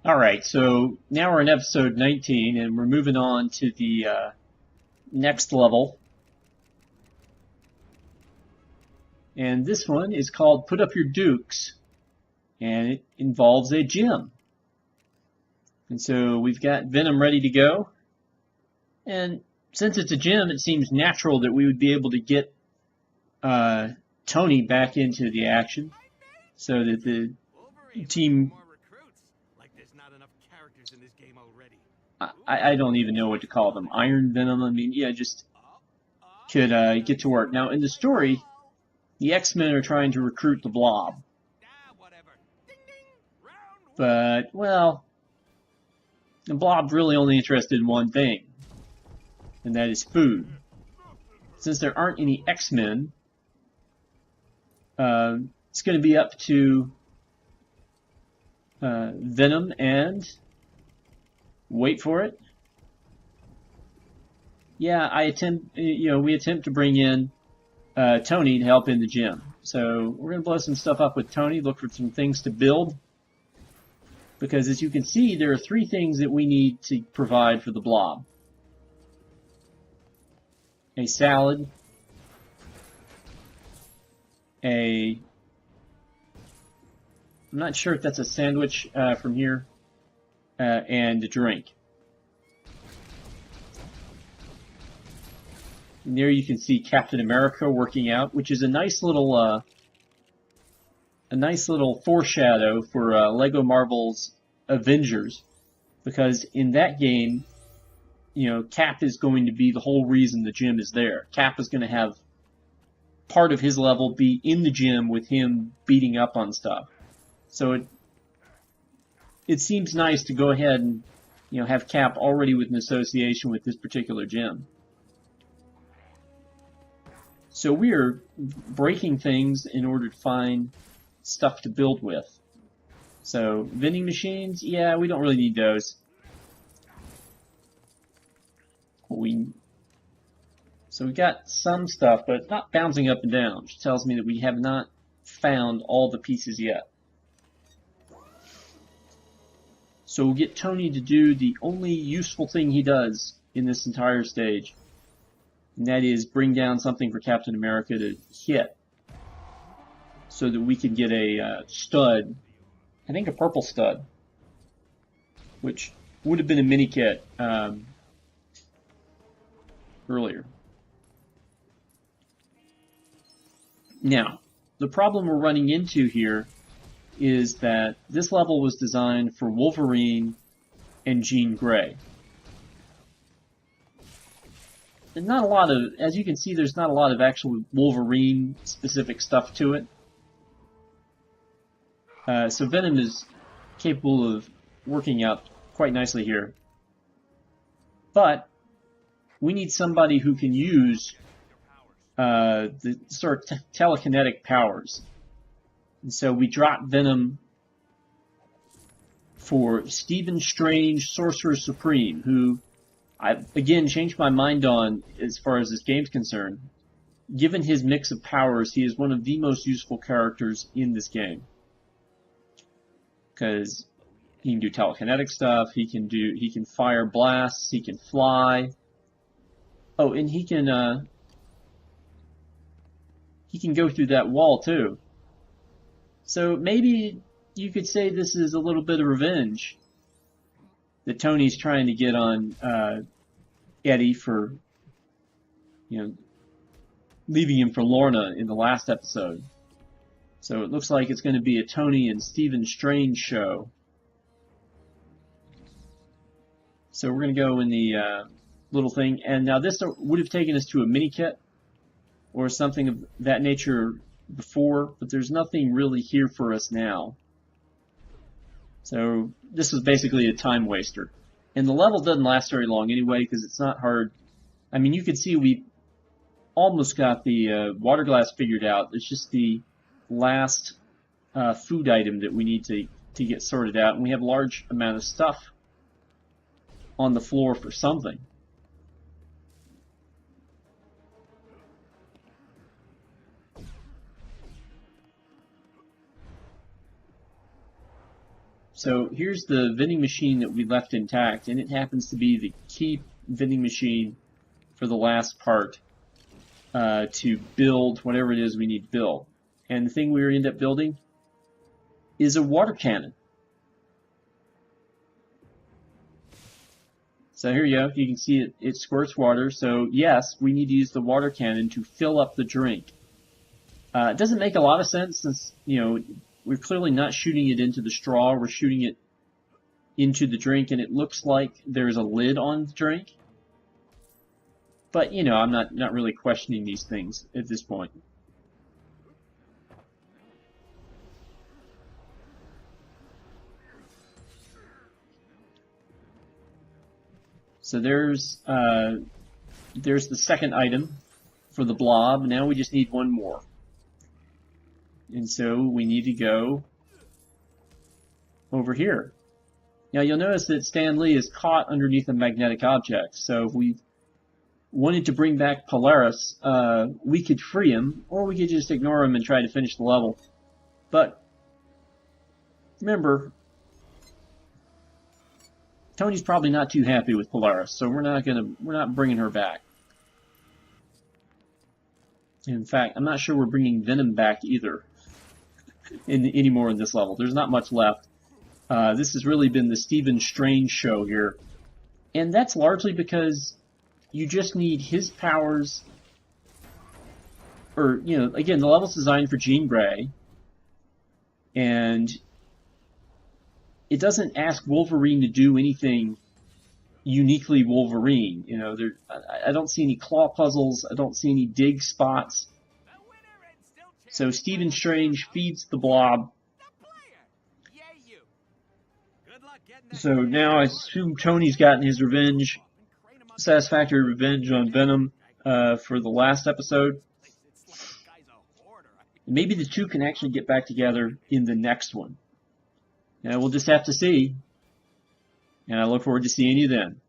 All right, so now we're in episode 19, and we're moving on to the next level. And this one is called Put Up Your Dukes, and it involves a gym. And so we've got Venom ready to go. And since it's a gym, it seems natural that we would be able to get Tony back into the action so that the team. I don't even know what to call them. Iron Venom. I mean, yeah, just could get to work. Now, in the story, the X-Men are trying to recruit the Blob. But, well, the Blob's really only interested in one thing, and that is food. Since there aren't any X-Men, it's going to be up to Venom and, wait for it. Yeah, we attempt to bring in Tony to help in the gym. So we're going to blow some stuff up with Tony, look for some things to build. Because as you can see, there are three things that we need to provide for the Blob. A salad, I'm not sure if that's a sandwich from here, and a drink. And there you can see Captain America working out, which is a nice little foreshadow for Lego Marvel's Avengers, because in that game, Cap is going to be the whole reason the gym is there. Cap is going to have part of his level be in the gym with him beating up on stuff. So it seems nice to go ahead and have Cap already with an association with this particular gym. So we are breaking things in order to find stuff to build with. So vending machines, yeah, we don't really need those. So we got some stuff, but not bouncing up and down, which tells me that we have not found all the pieces yet. So we'll get Tony to do the only useful thing he does in this entire stage, and that is bring down something for Captain America to hit so that we can get a stud, I think a purple stud, which would have been a mini kit earlier. Now, the problem we're running into here is that this level was designed for Wolverine and Jean Grey. And not a lot of, as you can see, there's not a lot of actual Wolverine-specific stuff to it. So Venom is capable of working out quite nicely here. But we need somebody who can use the sort of telekinetic powers. And so we drop Venom for Stephen Strange, Sorcerer Supreme, who I, again, changed my mind on as far as this game's concerned. Given his mix of powers, he is one of the most useful characters in this game. Because he can do telekinetic stuff, he can fire blasts, he can fly. Oh, and he can go through that wall too. So maybe you could say this is a little bit of revenge that Tony's trying to get on Eddie for, leaving him for Lorna in the last episode. So it looks like it's going to be a Tony and Stephen Strange show. So we're going to go in the little thing. And now this would have taken us to a mini kit or something of that nature before, but there's nothing really here for us now. So this is basically a time waster. And the level doesn't last very long anyway because it's not hard. I mean, you can see we almost got the water glass figured out. It's just the last food item that we need to get sorted out. And we have a large amount of stuff on the floor for something. So here's the vending machine that we left intact, and it happens to be the key vending machine for the last part to build whatever it is we need to build. And the thing we end up building is a water cannon. So here you go. You can see it squirts water. So yes, we need to use the water cannon to fill up the drink. It doesn't make a lot of sense since, you know, we're clearly not shooting it into the straw. We're shooting it into the drink, and it looks like there's a lid on the drink. But, you know, I'm not really questioning these things at this point. So there's the second item for the blob. Now we just need one more. And so we need to go over here. Now you'll notice that Stan Lee is caught underneath a magnetic object. So if we wanted to bring back Polaris, we could free him, or we could just ignore him and try to finish the level. But remember, Tony's probably not too happy with Polaris, so we're not bringing her back. In fact, I'm not sure we're bringing Venom back either anymore in this level. There's not much left. This has really been the Stephen Strange show here, and that's largely because you just need his powers, or, you know, again, the level's designed for Jean Grey, and it doesn't ask Wolverine to do anything uniquely Wolverine. You know, I don't see any claw puzzles, I don't see any dig spots. So Stephen Strange feeds the Blob. So now I assume Tony's gotten his revenge, satisfactory revenge on Venom for the last episode. Maybe the two can actually get back together in the next one. We'll just have to see. And I look forward to seeing you then.